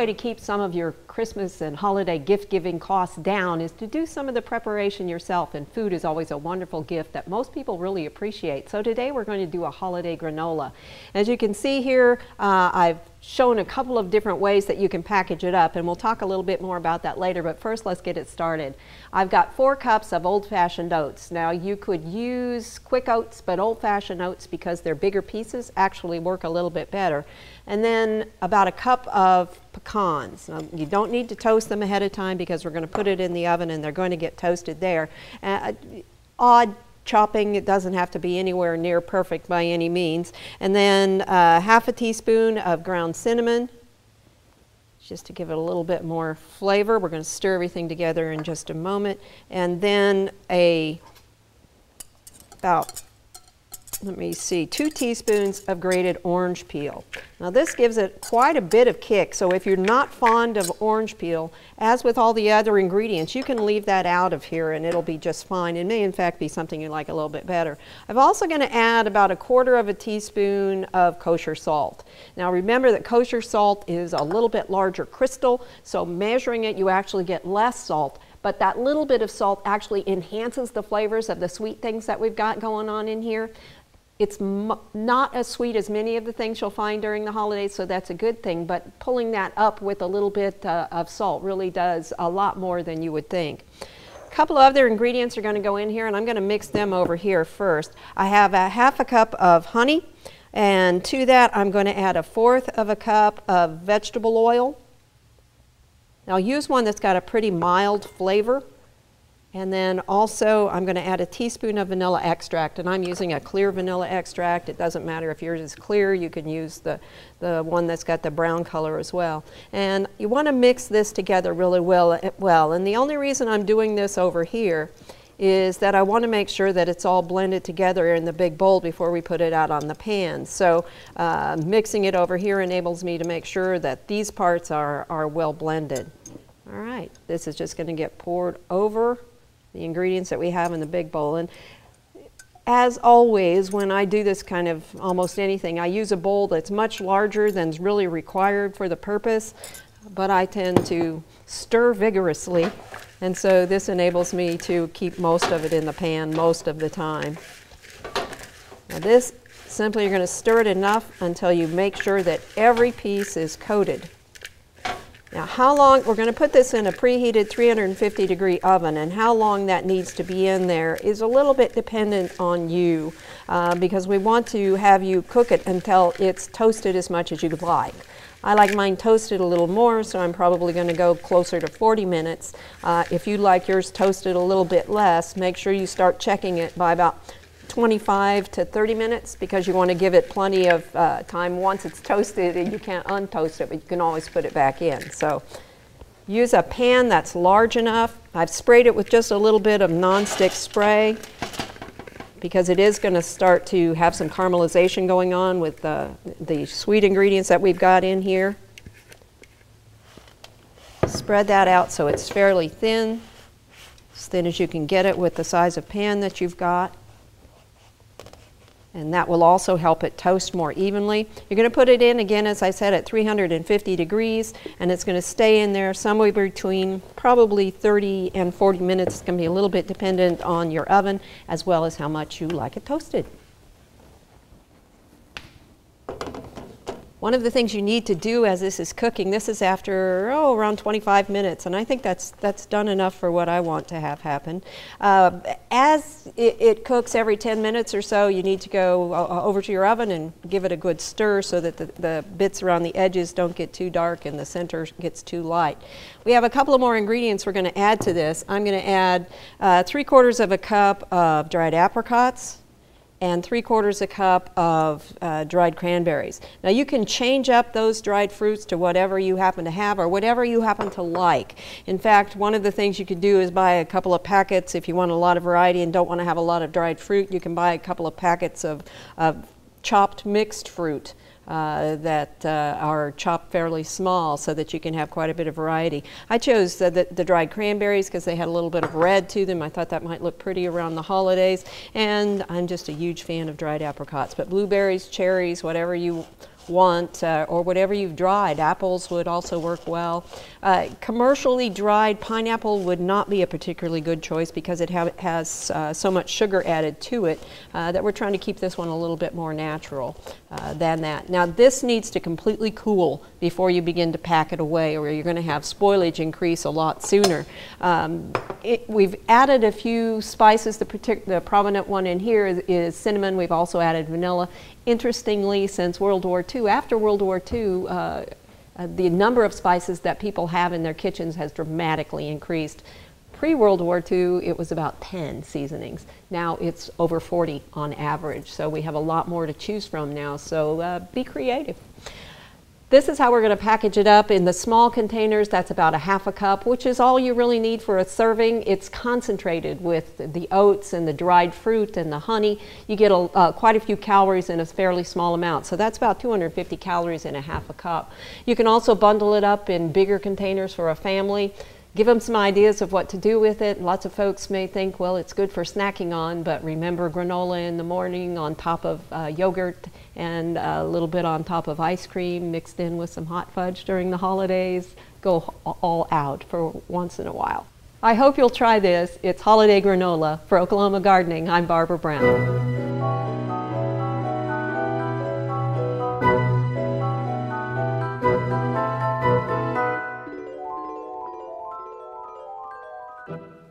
way to keep some of your Christmas and holiday gift-giving costs down is to do some of the preparation yourself, and food is always a wonderful gift that most people really appreciate. So today we're going to do a holiday granola. As you can see here, I've shown a couple of different ways that you can package it up, and we'll talk a little bit more about that later, but first let's get it started. I've got 4 cups of old-fashioned oats. Now you could use quick oats, but old-fashioned oats, because they're bigger pieces, actually work a little bit better. And then about a cup of pecans. Now, you don't need to toast them ahead of time because we're going to put it in the oven and they're going to get toasted there. Odd chopping, it doesn't have to be anywhere near perfect by any means. And then half a teaspoon of ground cinnamon, just to give it a little bit more flavor. We're going to stir everything together in just a moment. And then about, let me see, 2 teaspoons of grated orange peel. Now this gives it quite a bit of kick, so if you're not fond of orange peel, as with all the other ingredients, you can leave that out of here and it'll be just fine. It may in fact be something you like a little bit better. I'm also going to add about 1/4 teaspoon of kosher salt. Now remember that kosher salt is a little bit larger crystal, so measuring it you actually get less salt. But that little bit of salt actually enhances the flavors of the sweet things that we've got going on in here. It's not as sweet as many of the things you'll find during the holidays, so that's a good thing, but pulling that up with a little bit of salt really does a lot more than you would think. A couple of other ingredients are going to go in here, and I'm going to mix them over here first. I have half a cup of honey, and to that I'm going to add 1/4 cup of vegetable oil. Now use one that's got a pretty mild flavor. And then also I'm going to add 1 teaspoon of vanilla extract, and I'm using a clear vanilla extract. It doesn't matter if yours is clear, you can use the one that's got the brown color as well. And you want to mix this together really well. And the only reason I'm doing this over here is that I want to make sure that it's all blended together in the big bowl before we put it out on the pan. So mixing it over here enables me to make sure that these parts are well blended. All right, this is just going to get poured over the ingredients that we have in the big bowl. And as always, when I do this kind of almost anything, I use a bowl that's much larger than's really required for the purpose, but I tend to stir vigorously, and so this enables me to keep most of it in the pan most of the time. Now this, simply you're going to stir it enough until you make sure that every piece is coated. Now how long, we're going to put this in a preheated 350-degree oven, and how long that needs to be in there is a little bit dependent on you because we want to have you cook it until it's toasted as much as you'd like. I like mine toasted a little more, so I'm probably going to go closer to 40 minutes. If you like yours toasted a little bit less, make sure you start checking it by about 25 to 30 minutes because you want to give it plenty of time. Once it's toasted, and you can't untoast it, but you can always put it back in. So use a pan that's large enough. I've sprayed it with just a little bit of nonstick spray because it is going to start to have some caramelization going on with the sweet ingredients that we've got in here. Spread that out so it's fairly thin, as thin as you can get it with the size of pan that you've got. And that will also help it toast more evenly. You're going to put it in, again, as I said, at 350 degrees, and it's going to stay in there somewhere between probably 30 and 40 minutes. It's going to be a little bit dependent on your oven, as well as how much you like it toasted. One of the things you need to do as this is cooking, this is after, around 25 minutes, and I think that's done enough for what I want to have happen. As it cooks every 10 minutes or so, you need to go over to your oven and give it a good stir so that the bits around the edges don't get too dark and the center gets too light. We have a couple of more ingredients we're going to add to this. I'm going to add 3/4 cup of dried apricots and 3/4 cup of dried cranberries. Now you can change up those dried fruits to whatever you happen to have or whatever you happen to like. In fact, one of the things you could do is buy a couple of packets if you want a lot of variety and don't want to have a lot of dried fruit. You can buy a couple of packets of chopped mixed fruit that are chopped fairly small so that you can have quite a bit of variety. I chose the dried cranberries because they had a little bit of red to them. I thought that might look pretty around the holidays, and I'm just a huge fan of dried apricots. But blueberries, cherries, whatever you want, or whatever you've dried. Apples would also work well. Commercially dried pineapple would not be a particularly good choice because it has so much sugar added to it that we're trying to keep this one a little bit more natural than that. Now this needs to completely cool before you begin to pack it away, or you're going to have spoilage increase a lot sooner. We've added a few spices. The prominent one in here is cinnamon. We've also added vanilla. Interestingly, since World War II, after World War II, the number of spices that people have in their kitchens has dramatically increased. Pre-World War II, it was about 10 seasonings. Now it's over 40 on average, so we have a lot more to choose from now, so be creative. This is how we're going to package it up. In the small containers, that's about ½ a cup, which is all you really need for a serving. It's concentrated with the oats and the dried fruit and the honey. You get quite a few calories in a fairly small amount. So that's about 250 calories in ½ a cup. You can also bundle it up in bigger containers for a family. Give them some ideas of what to do with it. Lots of folks may think, well, it's good for snacking on, but remember granola in the morning on top of yogurt and a little bit on top of ice cream mixed in with some hot fudge during the holidays. Go all out for once in a while. I hope you'll try this. It's holiday granola. For Oklahoma Gardening, I'm Barbara Brown.